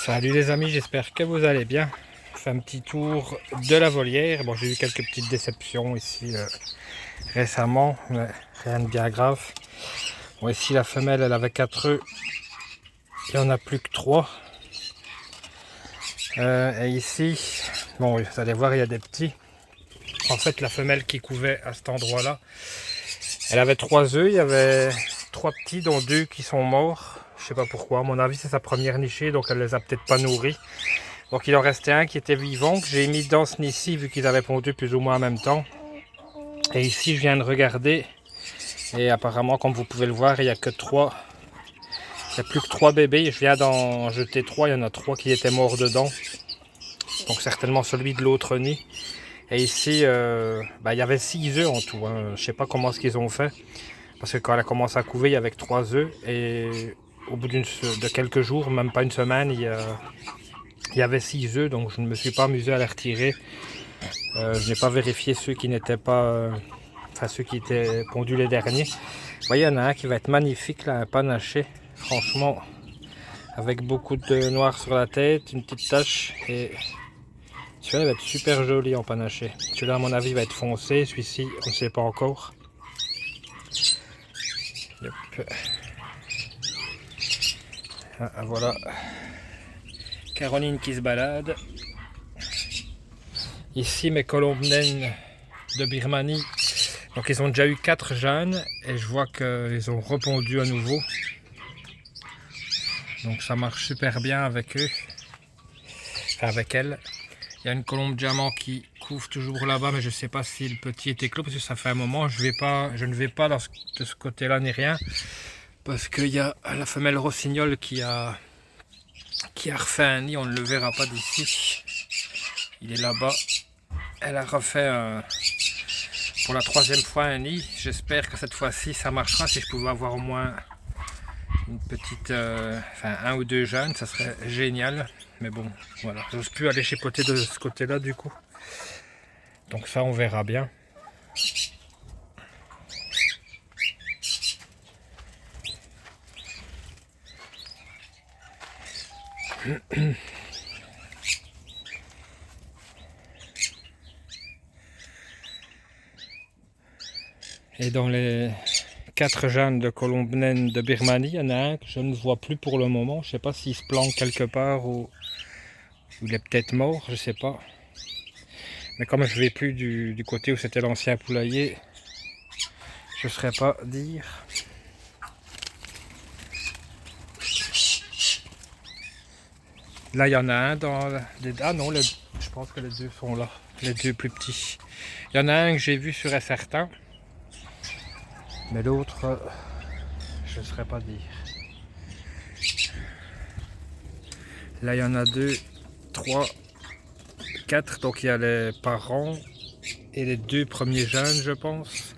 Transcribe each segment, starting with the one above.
Salut les amis, j'espère que vous allez bien. Je fais un petit tour de la volière. Bon, j'ai eu quelques petites déceptions ici récemment, mais rien de bien grave. Bon, ici la femelle, elle avait 4 œufs. Il n'y en a plus que 3. Et ici, bon, vous allez voir, il y a des petits. En fait, la femelle qui couvait à cet endroit-là, elle avait 3 œufs. Il y avait 3 petits, dont 2 qui sont morts. Je sais pas pourquoi. À mon avis, c'est sa première nichée, donc elle les a peut-être pas nourris. Donc il en restait un qui était vivant, que j'ai mis dans ce nid-ci, vu qu'ils avaient pondu plus ou moins en même temps. Et ici, je viens de regarder. Et apparemment, comme vous pouvez le voir, il n'y a que 3. Il n'y a plus que 3 bébés. Je viens d'en jeter 3. Il y en a 3 qui étaient morts dedans. Donc certainement celui de l'autre nid. Et ici, il y avait 6 œufs en tout. Je ne sais pas comment ce qu'ils ont fait. Parce que quand elle a commencé à couver, il y avait que 3 œufs. Et au bout de quelques jours, même pas une semaine, il y avait 6 œufs. Donc je ne me suis pas amusé à les retirer. Je n'ai pas vérifié ceux qui n'étaient pas... ceux qui étaient pondus les derniers. Vous voyez, il y en a un qui va être magnifique, là, un panaché. Franchement, avec beaucoup de noir sur la tête, une petite tache. Et celui-là va être super joli en panaché. Celui-là, à mon avis, va être foncé. Celui-ci, on ne sait pas encore. Yep. Ah, voilà. Caroline qui se balade. Ici, mes colombes naines de Birmanie. Donc, ils ont déjà eu 4 jeunes. Et je vois qu'ils ont repondu à nouveau. Donc, ça marche super bien avec eux. Enfin, avec elles. Il y a une colombe diamant qui couvre toujours là-bas, mais je ne sais pas si le petit est éclos, parce que ça fait un moment. Je ne vais pas de ce côté-là ni rien. Parce qu'il y a la femelle rossignol qui a refait un nid. On ne le verra pas d'ici. Il est là-bas. Elle a refait pour la 3e fois un nid. J'espère que cette fois-ci ça marchera. Si je pouvais avoir au moins une petite, un ou 2 jeunes, ça serait génial. Mais bon, voilà. J'ose plus aller chipoter de ce côté-là du coup. Donc ça, on verra bien. Et dans les 4 jeunes de colombes naines de Birmanie, il y en a un que je ne vois plus pour le moment. Je ne sais pas s'il se planque quelque part ou il est peut-être mort, je ne sais pas. Mais comme je ne vais plus du côté où c'était l'ancien poulailler, je ne saurais pas dire. Là, il y en a un dans les... Ah non, je pense que les 2 sont là, les 2 plus petits. Il y en a un que j'ai vu sûr et certain. Mais l'autre, je ne saurais pas dire. Là, il y en a 2, 3, 4. Donc, il y a les parents et les 2 premiers jeunes, je pense.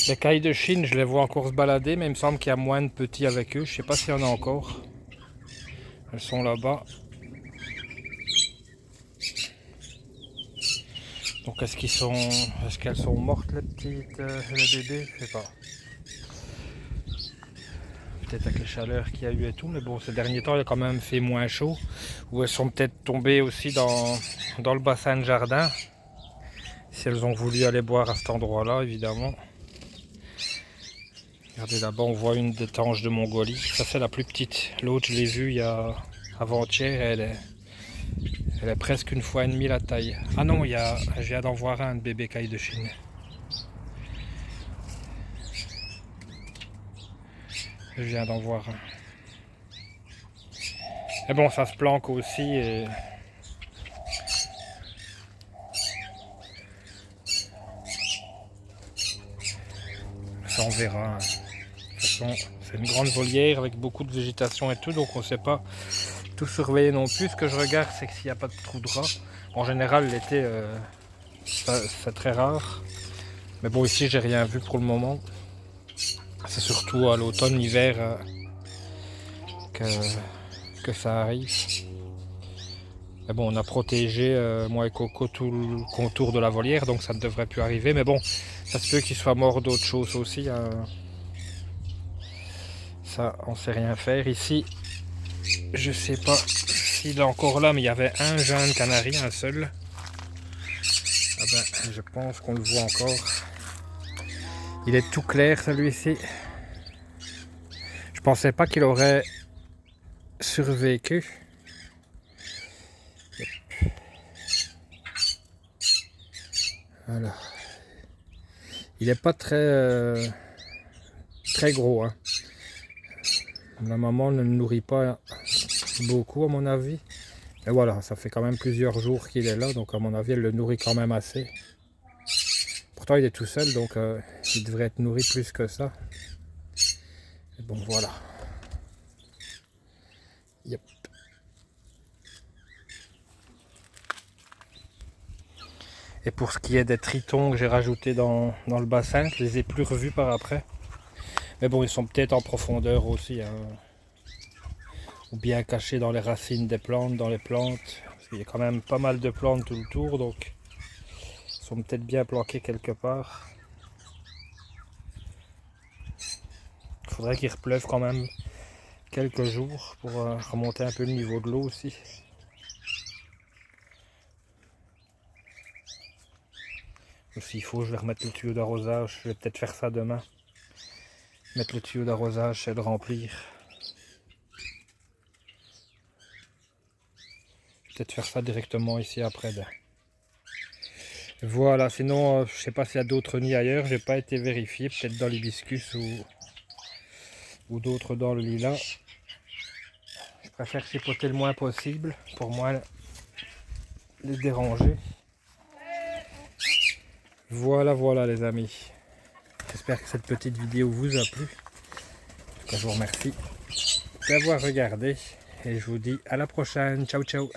Les cailles de Chine, je les vois encore se balader, mais il me semble qu'il y a moins de petits avec eux. Je ne sais pas s'il y en a encore. Elles sont là-bas. Donc est-ce qu'elles sont mortes les petites, les bébés? Je sais pas. Peut-être avec les chaleurs qu'il y a eu et tout, mais bon, ces derniers temps, il a quand même fait moins chaud. Ou elles sont peut-être tombées aussi dans le bassin de jardin. Si elles ont voulu aller boire à cet endroit-là, évidemment. Regardez là-bas, on voit une des tanges de Mongolie. Ça, c'est la plus petite. L'autre, je l'ai vue il y a avant-hier. Elle est presque 1,5 fois la taille. Ah non, je viens d'en voir un de bébé caille de Chine. Je viens d'en voir un. Mais bon, ça se planque aussi. Et... ça, on verra. De toute façon, c'est une grande volière avec beaucoup de végétation et tout, donc on ne sait pas tout surveiller non plus. Ce que je regarde, c'est que s'il n'y a pas de trou de rat. En général, l'été, c'est très rare. Mais bon, ici, j'ai rien vu pour le moment. C'est surtout à l'automne, l'hiver que ça arrive. Mais bon, on a protégé, moi et Coco, tout le contour de la volière, donc ça ne devrait plus arriver. Mais bon, ça se peut qu'il soit mort d'autres choses aussi. ça, on sait rien faire. Ici, je sais pas s'il est encore là, mais il y avait un jeune canari, un seul. Ah ben, je pense qu'on le voit encore. Il est tout clair, celui-ci. Je pensais pas qu'il aurait survécu. Voilà. Il n'est pas très gros, hein. La maman ne le nourrit pas beaucoup à mon avis. Mais voilà, ça fait quand même plusieurs jours qu'il est là, donc à mon avis elle le nourrit quand même assez. Pourtant il est tout seul, donc il devrait être nourri plus que ça. Et bon voilà. Yep. Et pour ce qui est des tritons que j'ai rajoutés dans le bassin, je les ai plus revus par après. Mais bon, ils sont peut-être en profondeur aussi, hein. Ou bien cachés dans les racines des plantes, dans les plantes. Parce qu'il y a quand même pas mal de plantes tout le tour, donc ils sont peut-être bien planqués quelque part. Il faudrait qu'il repleuve quand même quelques jours pour remonter un peu le niveau de l'eau aussi. S'il faut, je vais remettre le tuyau d'arrosage. Je vais peut-être faire ça demain. Mettre le tuyau d'arrosage et le remplir. Peut-être faire ça directement ici après. Voilà, sinon je sais pas s'il y a d'autres nids ailleurs, j'ai pas été vérifié, peut-être dans l'hibiscus ou d'autres dans le lilas. Je préfère chipoter le moins possible pour moins les déranger. Voilà les amis. J'espère que cette petite vidéo vous a plu. En tout cas, je vous remercie d'avoir regardé et je vous dis à la prochaine. Ciao ciao.